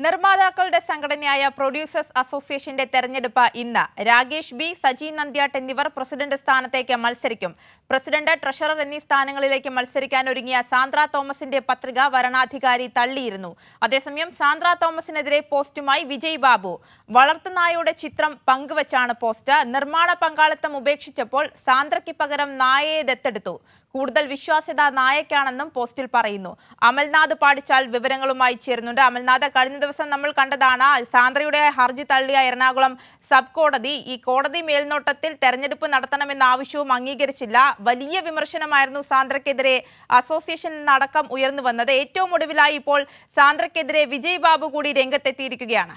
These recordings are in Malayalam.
നിർമ്മാതാക്കളുടെ സംഘടനയായ പ്രൊഡ്യൂസേഴ്സ് അസോസിയേഷന്റെ തെരഞ്ഞെടുപ്പ് ഇന്ന്. രാകേഷ് ബി, സജി നന്ദ്യാട്ട് എന്നിവർ പ്രസിഡന്റ് സ്ഥാനത്തേക്ക് മത്സരിക്കും. പ്രസിഡന്റ്, ട്രഷറർ എന്നീ സ്ഥാനങ്ങളിലേക്ക് മത്സരിക്കാനൊരുങ്ങിയ സാന്ദ്ര തോമസിന്റെ പത്രിക വരണാധികാരി തള്ളിയിരുന്നു. അതേസമയം സാന്ദ്ര തോമസിനെതിരെ പോസ്റ്റുമായി വിജയ് ബാബു. വളർത്തുനായയുടെ ചിത്രം പങ്കുവച്ചാണ് പോസ്റ്റ്. നിർമ്മാണ പങ്കാളിത്തം ഉപേക്ഷിച്ചപ്പോൾ സാന്ദ്രയ്ക്ക് പകരം നായയെ ദത്തെടുത്തു. കൂടുതൽ വിശ്വാസ്യത നായക്കാണെന്നും പോസ്റ്റിൽ പറയുന്നു. അമൽനാഥ് പാടിച്ചാൽ വിവരങ്ങളുമായി ചേരുന്നുണ്ട്. അമൽനാഥ്, കഴിഞ്ഞ ദിവസം നമ്മൾ കണ്ടതാണ് സാന്ദ്രയുടെ ഹർജി തള്ളിയ എറണാകുളം സബ് കോടതി ഈ കോടതി മേൽനോട്ടത്തിൽ തെരഞ്ഞെടുപ്പ് നടത്തണമെന്ന ആവശ്യവും അംഗീകരിച്ചില്ല. വലിയ വിമർശനമായിരുന്നു സാന്ദ്രയ്ക്കെതിരെ അസോസിയേഷനിൽ നിന്നടക്കം ഉയർന്നു വന്നത്. ഏറ്റവും ഒടുവിലായി ഇപ്പോൾ സാന്ദ്രയ്ക്കെതിരെ വിജയ് ബാബു കൂടി രംഗത്തെത്തിയിരിക്കുകയാണ്.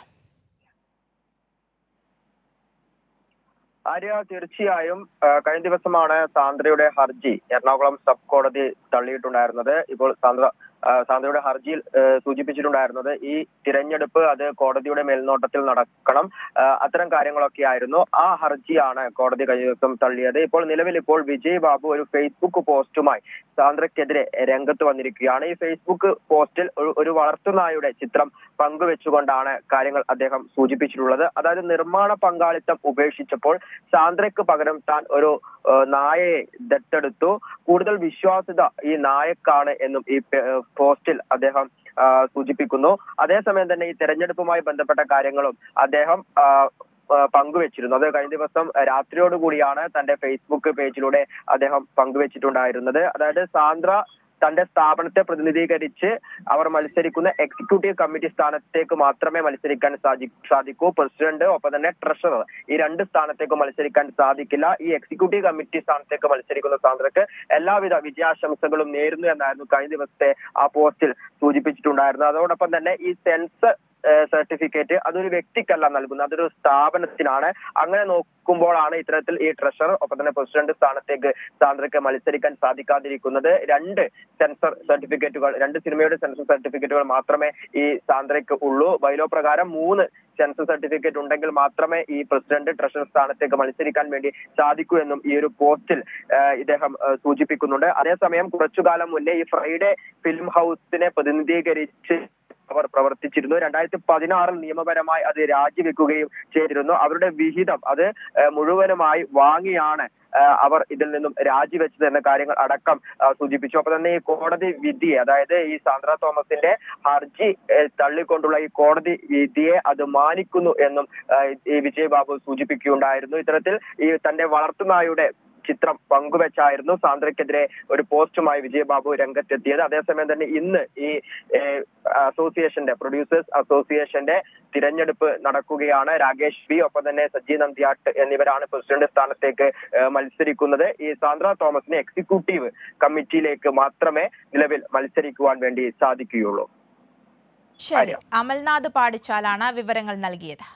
ആര്യ, തീർച്ചയായും കഴിഞ്ഞ ദിവസമാണ് സാന്ദ്രയുടെ ഹർജി എറണാകുളം സബ് കോടതി തള്ളിയിട്ടുണ്ടായിരുന്നത്. ഇപ്പോൾ സാന്ദ്രയുടെ ഹർജിയിൽ സൂചിപ്പിച്ചിട്ടുണ്ടായിരുന്നത് ഈ തിരഞ്ഞെടുപ്പ് അത് കോടതിയുടെ മേൽനോട്ടത്തിൽ നടക്കണം, അത്തരം കാര്യങ്ങളൊക്കെ ആയിരുന്നു. ആ ഹർജിയാണ് കോടതി കഴിഞ്ഞ ദിവസം തള്ളിയത്. ഇപ്പോൾ നിലവിൽ വിജയ് ബാബു ഒരു ഫേസ്ബുക്ക് പോസ്റ്റുമായി സാന്ദ്രയ്ക്കെതിരെ രംഗത്ത് വന്നിരിക്കുകയാണ്. ഈ ഫേസ്ബുക്ക് പോസ്റ്റിൽ ഒരു വളർത്തുനായുടെ ചിത്രം പങ്കുവെച്ചുകൊണ്ടാണ് കാര്യങ്ങൾ അദ്ദേഹം സൂചിപ്പിച്ചിട്ടുള്ളത്. അതായത് നിർമ്മാണ പങ്കാളിത്തം ഉപേക്ഷിച്ചപ്പോൾ സാന്ദ്രയ്ക്ക് പകരം താൻ ഒരു നായയെ ദത്തെടുത്തു. കൂടുതൽ വിശ്വാസ്യത ഈ നായക്കാണ് എന്നും ഈ പോസ്റ്റിൽ അദ്ദേഹം സൂചിപ്പിക്കുന്നു. അതേസമയം തന്നെ ഈ തെരഞ്ഞെടുപ്പുമായി ബന്ധപ്പെട്ട കാര്യങ്ങളും അദ്ദേഹം പങ്കുവെച്ചിരുന്നു. അത് കഴിഞ്ഞ ദിവസം രാത്രിയോടുകൂടിയാണ് തന്റെ ഫേസ്ബുക്ക് പേജിലൂടെ അദ്ദേഹം പങ്കുവെച്ചിട്ടുണ്ടായിരുന്നത്. അതായത് സാന്ദ്ര തന്റെ സ്ഥാപനത്തെ പ്രതിനിധീകരിച്ച് അവർ മത്സരിക്കുന്ന എക്സിക്യൂട്ടീവ് കമ്മിറ്റി സ്ഥാനത്തേക്ക് മാത്രമേ മത്സരിക്കാൻ സാധിക്കൂ. പ്രസിഡന്റ്, ഒപ്പം തന്നെ ട്രഷറർ, ഈ രണ്ട് സ്ഥാനത്തേക്ക് മത്സരിക്കാൻ സാധിക്കില്ല. ഈ എക്സിക്യൂട്ടീവ് കമ്മിറ്റി സ്ഥാനത്തേക്ക് മത്സരിക്കുന്ന സാന്ദ്രക്ക് എല്ലാവിധ വിജയാശംസകളും നേരുന്നു എന്നായിരുന്നു കഴിഞ്ഞ ദിവസത്തെ ആ പോസ്റ്റിൽ സൂചിപ്പിച്ചിട്ടുണ്ടായിരുന്നത്. അതോടൊപ്പം തന്നെ ഈ സെൻസർ സർട്ടിഫിക്കറ്റ് അതൊരു വ്യക്തിക്കല്ല നൽകുന്നത്, അതൊരു സ്ഥാപനത്തിനാണ്. അങ്ങനെ നോക്കുമ്പോഴാണ് ഇത്തരത്തിൽ ഈ ട്രഷറർ, ഒപ്പം തന്നെ പ്രസിഡന്റ് സ്ഥാനത്തേക്ക് സാന്ദ്രയ്ക്ക് മത്സരിക്കാൻ സാധിക്കാതിരിക്കുന്നത്. രണ്ട് സിനിമയുടെ സെൻസർ സർട്ടിഫിക്കറ്റുകൾ മാത്രമേ ഈ സാന്ദ്രയ്ക്ക് ഉള്ളൂ. ബൈലോ പ്രകാരം 3 സെൻസർ സർട്ടിഫിക്കറ്റ് ഉണ്ടെങ്കിൽ മാത്രമേ ഈ പ്രസിഡന്റ്, ട്രഷറർ സ്ഥാനത്തേക്ക് മത്സരിക്കാൻ വേണ്ടി സാധിക്കൂ എന്നും ഈ ഒരു പോസ്റ്റിൽ ഇദ്ദേഹം സൂചിപ്പിക്കുന്നുണ്ട്. അതേസമയം കുറച്ചുകാലം മുന്നേ ഈ ഫ്രൈഡേ ഫിലിം ഹൗസിനെ പ്രതിനിധീകരിച്ച് അവർ പ്രവർത്തിച്ചിരുന്നു. 2016 നിയമപരമായി അത് രാജിവെക്കുകയും ചെയ്തിരുന്നു. അവരുടെ വിഹിതം അത് മുഴുവനുമായി വാങ്ങിയാണ് അവർ ഇതിൽ നിന്നും രാജിവെച്ചത് എന്ന കാര്യങ്ങൾ അടക്കം സൂചിപ്പിച്ചു. അപ്പൊ തന്നെ ഈ കോടതി വിധിയെ, അതായത് ഈ സാന്ദ്ര തോമസിന്റെ ഹർജി തള്ളിക്കൊണ്ടുള്ള ഈ കോടതി വിധിയെ അത് മാനിക്കുന്നു എന്നും ഈ വിജയ് ബാബു സൂചിപ്പിക്കുകയുണ്ടായിരുന്നു. ഇത്തരത്തിൽ ഈ തന്റെ വളർത്തുനായുടെ ചിത്രം പങ്കുവെച്ചായിരുന്നു സാന്ദ്രയ്ക്കെതിരെ ഒരു പോസ്റ്റുമായി വിജയ് ബാബു രംഗത്തെത്തിയത്. അതേസമയം തന്നെ ഇന്ന് ഈ പ്രൊഡ്യൂസേഴ്സ് അസോസിയേഷന്റെ തിരഞ്ഞെടുപ്പ് നടക്കുകയാണ്. രാകേഷ് ബി, ഒപ്പം തന്നെ സജി നന്ദ്യാട്ട് എന്നിവരാണ് പ്രസിഡന്റ് സ്ഥാനത്തേക്ക് മത്സരിക്കുന്നത്. ഈ സാന്ദ്ര തോമസിന് എക്സിക്യൂട്ടീവ് കമ്മിറ്റിയിലേക്ക് മാത്രമേ നിലവിൽ മത്സരിക്കുവാൻ വേണ്ടി സാധിക്കുകയുള്ളൂ. ശരി, അമൽനാഥ് പാടിച്ചാലാണ് വിവരങ്ങൾ നൽകിയത്.